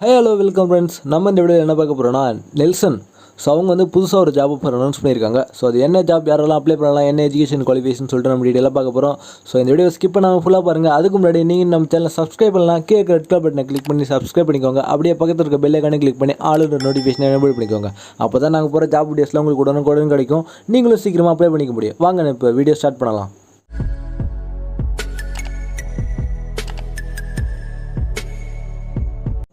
Hello welcome friends. நம்ம இந்த video என்ன பார்க்க போகிறோம்னா நெல்சன். ஸோ அவங்க வந்து புதுசாக ஒரு ஜாப் அனௌன்ஸ் பண்ணியிருக்காங்க. ஸோ அது என்ன ஜாப், யாரெல்லாம் அப்ளை பண்ணலாம், என்ன எஜுகேஷன் குவாலிஃபிகேஷன் சொல்லிட்டு நம்ம டீட்டெயிலாக பார்க்க போகிறோம். ஸோ இந்த வீடியோ ஸ்கிப் பண்ணாமல் ஃபுல்லாக பாருங்கள். அதுக்கு முன்னாடி நீங்கள் நம்ம சேனலை சப்ஸ்கிரைப் பண்ணலாம். கீழே ரெட் கலர் பட்டனை கிளிக் பண்ணி சப்ஸ்கிரைப் பண்ணிக்கோங்க. அப்படியே பக்கத்தில் இருக்க பெல் ஐகானை கிளிக் பண்ணி ஆளுநர் நோட்டிஃபிகேஷன் எனேபிள் பண்ணிக்கோங்க. அப்போ தான் நாங்கள் போகிற ஜாப் வீடியோஸ்லாம் உங்களுக்கு உடனுக்குடன் கிடைக்கும். நீங்களும் சீக்கிரமாக அப்ளை பண்ணிக்க முடியும். வாங்க இப்போ வீடியோ ஸ்டார்ட் பண்ணலாம்.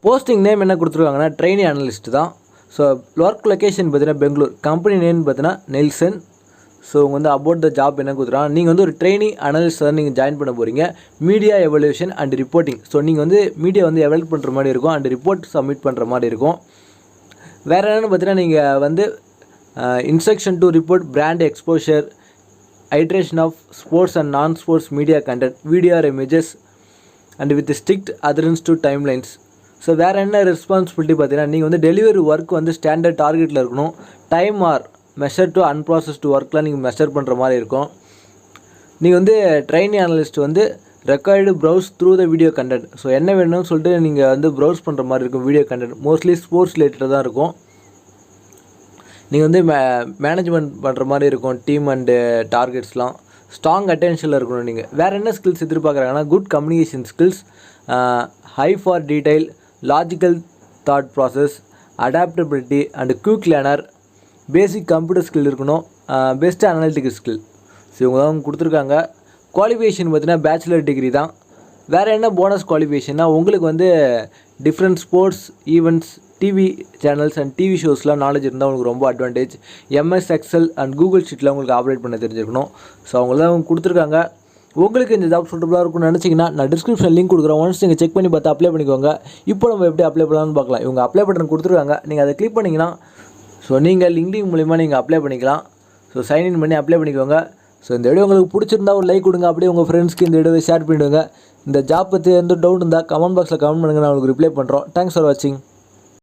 போஸ்டிங் நேம் என்ன கொடுத்துருக்காங்கன்னா ட்ரெயினி அனலிஸ்ட் தான். ஸோ ஒர்க் லொக்கேஷன் பார்த்தீங்கன்னா பெங்களூர், கம்பெனி நேம் பார்த்தீங்கன்னா நெல்சன். ஸோ உங்கள் வந்து அபவுட் த ஜாப் என்ன கொடுத்துருக்காங்க, நீங்கள் வந்து ஒரு ட்ரெயினி அனலிஸ்ட் தான் நீங்கள் ஜாயின் பண்ண போகிறீங்க. Media evolution and reporting. So நீங்கள் வந்து மீடியா வந்து எவல்யூட் பண்ணுற மாதிரி இருக்கும் அண்ட் ரிப்போர்ட் சப்மிட் பண்ணுற மாதிரி இருக்கும். வேறு என்னென்னு பார்த்தீங்கன்னா நீங்கள் வந்து instruction to report brand exposure, iteration of sports and non sports media content, video or images and with strict adherence to timelines. So வேறு என்ன ரெஸ்பான்சிபிலிட்டி பார்த்தீங்கன்னா நீங்கள் வந்து டெலிவரி ஒர்க் வந்து ஸ்டாண்டர்ட் டார்கெட்டில் இருக்கணும். Time or measure to unprocessed ஒர்க்லாம் நீங்கள் மெஷர் பண்ணுற மாதிரி இருக்கும். நீங்கள் வந்து ட்ரெயினி அனலிஸ்ட் வந்து record browse through the video content. So என்ன வேணும்னு சொல்லிட்டு நீங்கள் வந்து ப்ரௌஸ் பண்ணுற மாதிரி இருக்கும். வீடியோ கண்டென்ட் மோஸ்ட்லி ஸ்போர்ட்ஸ் ரிலேட்டடாக தான் இருக்கும். நீங்கள் வந்து மேனேஜ்மெண்ட் பண்ணுற மாதிரி இருக்கும். டீம் அண்டு டார்கெட்ஸ்லாம் ஸ்ட்ராங் அட்டென்ஷனில் இருக்கணும். நீங்கள் வேறு என்ன ஸ்கில்ஸ் எதிர்பார்க்குறாங்கன்னா good communication skills, high for detail, logical thought process, adaptability and quick learner, basic computer skill இருக்கணும், பெஸ்ட் அனலிட்டிக்கல் ஸ்கில். ஸோ இவங்க தான் கொடுத்துருக்காங்க. குவாலிஃபிகேஷன் பார்த்தீங்கன்னா பேச்சுலர் டிகிரி தான். வேறு என்ன போனஸ் குவாலிஃபிகேஷன்னா உங்களுக்கு வந்து different sports events, TV channels and TV ஷோஸ்லாம் நாலேஜ் இருந்தால் உங்களுக்கு ரொம்ப advantage. MS Excel and Google ஷீட்டில் உங்களுக்கு ஆப்ரேட் பண்ண தெரிஞ்சிருக்கணும். ஸோ அவங்க தான் கொடுத்துருக்காங்க. உங்களுக்கு இந்த ஜாப் சூட்டபுளாக இருக்கும்னு நினச்சிங்கன்னா நான் டிஸ்கிரிப்ஷன் லிங்க் கொடுக்குறேன். ஒன்ஸ் நீங்கள் செக் பண்ணி பார்த்து அப்ளை பண்ணிக்கோங்க. இப்போ நம்ம எப்படி அப்ளை பண்ணலாம்னு பார்க்கலாம். இவங்க அப்ளை பட்டன் கொடுத்துருக்காங்க, நீங்கள் அதை கிளிக் பண்ணிங்கன்னா ஸோ நீங்கள் லிங்க்டின் மூலிமா நீங்கள் அப்ளை பண்ணிக்கலாம். ஸோ சைன்இன் பண்ணி அப்ளை பண்ணிக்கோங்க. ஸோ இந்த வீடியோ உங்களுக்கு பிடிச்சிருந்தா ஒரு லைக் கொடுங்க. அப்படியே உங்கள் ஃப்ரெண்ட்ஸ்க்கு இந்த வீடியோவை ஷேர் பண்ணிவிடுங்க. இந்த ஜாப் பற்றி எந்த டவுட் இருந்தால் கமெண்ட் பாக்ஸில் கமெண்ட் பண்ணுங்கள், நான் உங்களுக்கு ரிப்ளை பண்ணுறோம். தேங்க்ஸ் ஃபார் வாட்சிங்.